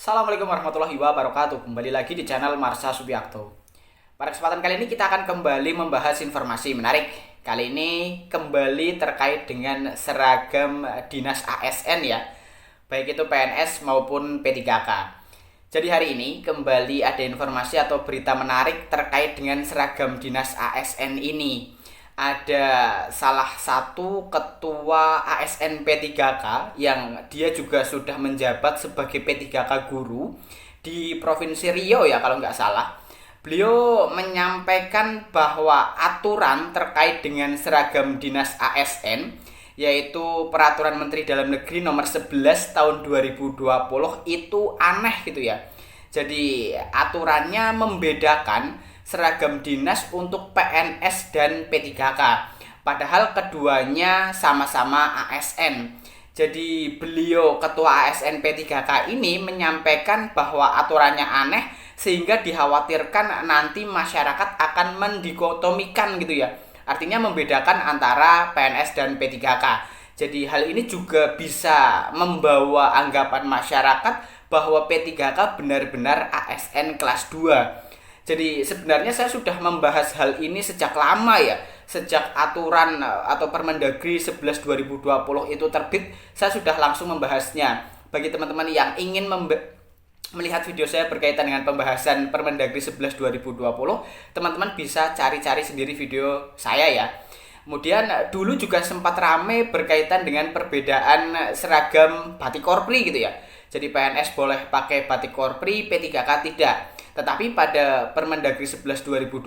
Assalamualaikum warahmatullahi wabarakatuh. Kembali lagi di channel Marsha Subiakto. Pada kesempatan kali ini kita akan kembali membahas informasi menarik. Kali ini kembali terkait dengan seragam dinas ASN ya, baik itu PNS maupun P3K. Jadi hari ini kembali ada informasi atau berita menarik terkait dengan seragam dinas ASN ini. Ada salah satu ketua ASN P3K yang dia juga sudah menjabat sebagai P3K guru di Provinsi Riau ya kalau nggak salah. Beliau menyampaikan bahwa aturan terkait dengan seragam dinas ASN yaitu Peraturan Menteri Dalam Negeri Nomor 11 Tahun 2020 itu aneh gitu ya. Jadi aturannya membedakan seragam dinas untuk PNS dan P3K. Padahal keduanya sama-sama ASN. Jadi beliau ketua ASN P3K ini menyampaikan bahwa aturannya aneh sehingga dikhawatirkan nanti masyarakat akan mendikotomikan gitu ya. Artinya membedakan antara PNS dan P3K. Jadi hal ini juga bisa membawa anggapan masyarakat bahwa P3K benar-benar ASN kelas 2. Jadi sebenarnya saya sudah membahas hal ini sejak lama ya. Sejak aturan atau Permendagri 11 2020 itu terbit, saya sudah langsung membahasnya. Bagi teman-teman yang ingin melihat video saya berkaitan dengan pembahasan Permendagri 11 2020, teman-teman bisa cari-cari sendiri video saya ya. Kemudian dulu juga sempat rame berkaitan dengan perbedaan seragam batik korpri gitu ya. Jadi PNS boleh pakai batik korpri, P3K tidak. Tetapi pada Permendagri 11 2020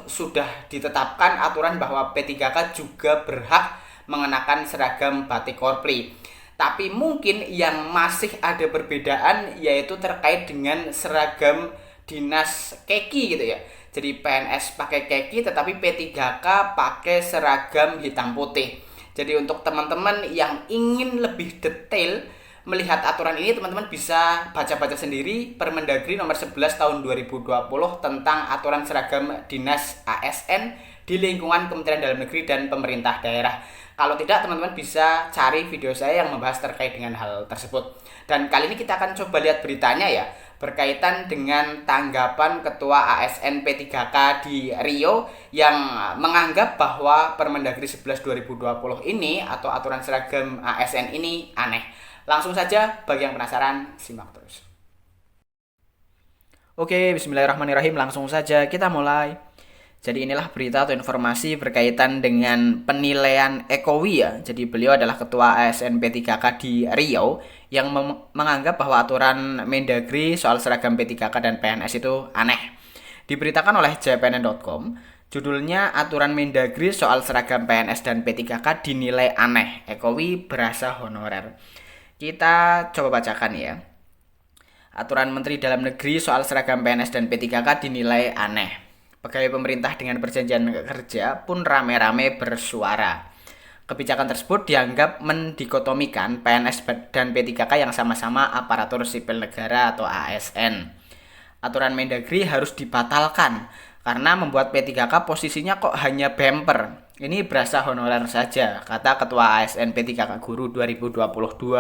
sudah ditetapkan aturan bahwa P3K juga berhak mengenakan seragam batik korpri. Tapi mungkin yang masih ada perbedaan yaitu terkait dengan seragam dinas keki gitu ya. Jadi PNS pakai keki tetapi P3K pakai seragam hitam putih. Jadi untuk teman-teman yang ingin lebih detail melihat aturan ini, teman-teman bisa baca-baca sendiri Permendagri nomor 11 tahun 2020 tentang aturan seragam dinas ASN di lingkungan Kementerian Dalam Negeri dan pemerintah daerah. Kalau tidak, teman-teman bisa cari video saya yang membahas terkait dengan hal tersebut. Dan kali ini kita akan coba lihat beritanya ya, berkaitan dengan tanggapan Ketua ASN P3K di Riau yang menganggap bahwa Permendagri 11 2020 ini atau aturan seragam ASN ini aneh. Langsung saja, bagi yang penasaran, simak terus. Oke, bismillahirrahmanirrahim. Langsung saja kita mulai. Jadi inilah berita atau informasi berkaitan dengan penilaian Ekowi ya. Jadi beliau adalah ketua ASN P3K di Riau yang menganggap bahwa aturan Mendagri soal seragam P3K dan PNS itu aneh. Diberitakan oleh jpnn.com, judulnya aturan Mendagri soal seragam PNS dan P3K dinilai aneh. Ekowi berasa honorer. Kita coba bacakan ya. Aturan Menteri Dalam Negeri soal seragam PNS dan P3K dinilai aneh. Pegawai pemerintah dengan perjanjian kerja pun rame-rame bersuara. Kebijakan tersebut dianggap mendikotomikan PNS dan P3K yang sama-sama aparatur sipil negara atau ASN. Aturan Mendagri harus dibatalkan karena membuat P3K posisinya kok hanya bemper. Ini berasa honorer saja, kata Ketua ASN P3K Guru 2022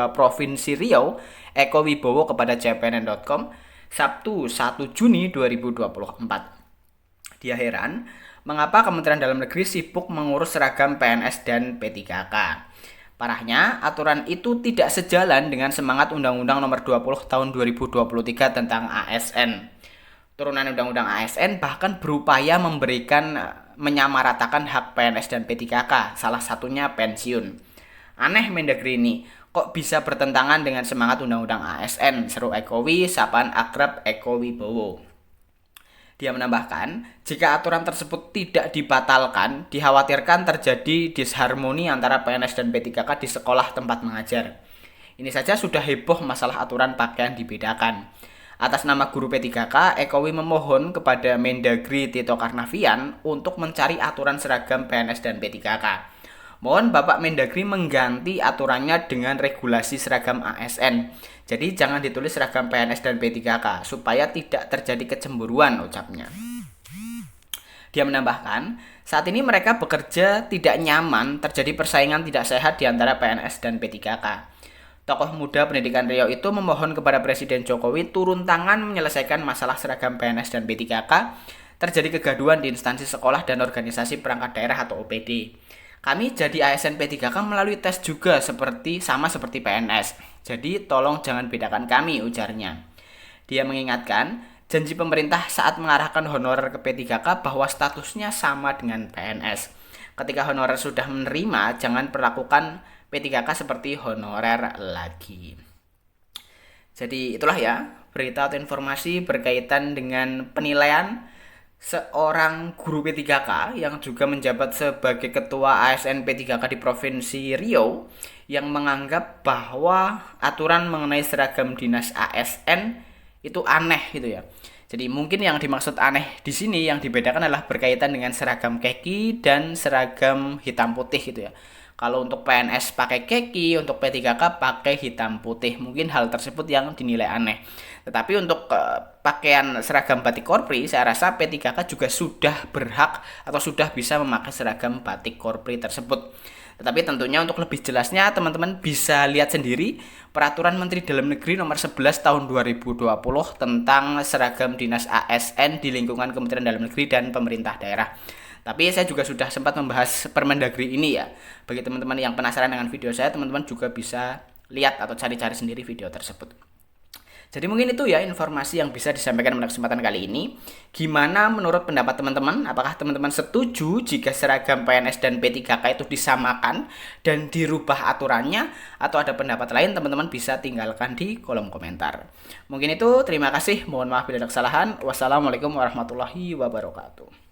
Provinsi Riau, Eko Wibowo kepada jpnn.com, Sabtu 1 Juni 2024. Dia heran, mengapa Kementerian Dalam Negeri sibuk mengurus seragam PNS dan P3K. Parahnya, aturan itu tidak sejalan dengan semangat Undang-Undang Nomor 20 Tahun 2023 tentang ASN. Turunan Undang-Undang ASN bahkan berupaya menyamaratakan hak PNS dan P3K, salah satunya pensiun. Aneh Mendagri ini, kok bisa bertentangan dengan semangat Undang-Undang ASN, seru Ekowi, sapaan akrab Eko Wibowo. Dia menambahkan, jika aturan tersebut tidak dibatalkan, dikhawatirkan terjadi disharmoni antara PNS dan P3K di sekolah tempat mengajar. Ini saja sudah heboh masalah aturan pakaian dibedakan. Atas nama guru P3K, Ekowi memohon kepada Mendagri Tito Karnavian untuk mencari aturan seragam PNS dan P3K. Mohon Bapak Mendagri mengganti aturannya dengan regulasi seragam ASN. Jadi jangan ditulis seragam PNS dan P3K supaya tidak terjadi kecemburuan, ucapnya. Dia menambahkan, saat ini mereka bekerja tidak nyaman, terjadi persaingan tidak sehat di antara PNS dan P3K. Tokoh muda pendidikan Riau itu memohon kepada Presiden Jokowi turun tangan menyelesaikan masalah seragam PNS dan P3K. Terjadi kegaduhan di instansi sekolah dan organisasi perangkat daerah atau OPD. Kami jadi ASN P3K melalui tes juga sama seperti PNS. Jadi tolong jangan bedakan kami, ujarnya. Dia mengingatkan janji pemerintah saat mengarahkan honorer ke P3K bahwa statusnya sama dengan PNS. Ketika honorer sudah menerima, jangan perlakukan P3K seperti honorer lagi. Jadi itulah ya berita atau informasi berkaitan dengan penilaian seorang guru P3K yang juga menjabat sebagai ketua ASN P3K di Provinsi Riau yang menganggap bahwa aturan mengenai seragam dinas ASN itu aneh gitu ya. Jadi mungkin yang dimaksud aneh di sini yang dibedakan adalah berkaitan dengan seragam keki dan seragam hitam putih gitu ya. Kalau untuk PNS pakai keki, untuk P3K pakai hitam putih. Mungkin hal tersebut yang dinilai aneh. Tetapi untuk pakaian seragam batik korpri, saya rasa P3K juga sudah berhak atau sudah bisa memakai seragam batik korpri tersebut. Tetapi tentunya untuk lebih jelasnya teman-teman bisa lihat sendiri Peraturan Menteri Dalam Negeri Nomor 11 Tahun 2020 tentang seragam dinas ASN di lingkungan Kementerian Dalam Negeri dan pemerintah daerah. Tapi saya juga sudah sempat membahas Permendagri ini ya. Bagi teman-teman yang penasaran dengan video saya, teman-teman juga bisa lihat atau cari-cari sendiri video tersebut. Jadi mungkin itu ya informasi yang bisa disampaikan pada kesempatan kali ini. Gimana menurut pendapat teman-teman? Apakah teman-teman setuju jika seragam PNS dan P3K itu disamakan dan dirubah aturannya? Atau ada pendapat lain? Teman-teman bisa tinggalkan di kolom komentar. Mungkin itu, terima kasih. Mohon maaf bila ada kesalahan. Wassalamualaikum warahmatullahi wabarakatuh.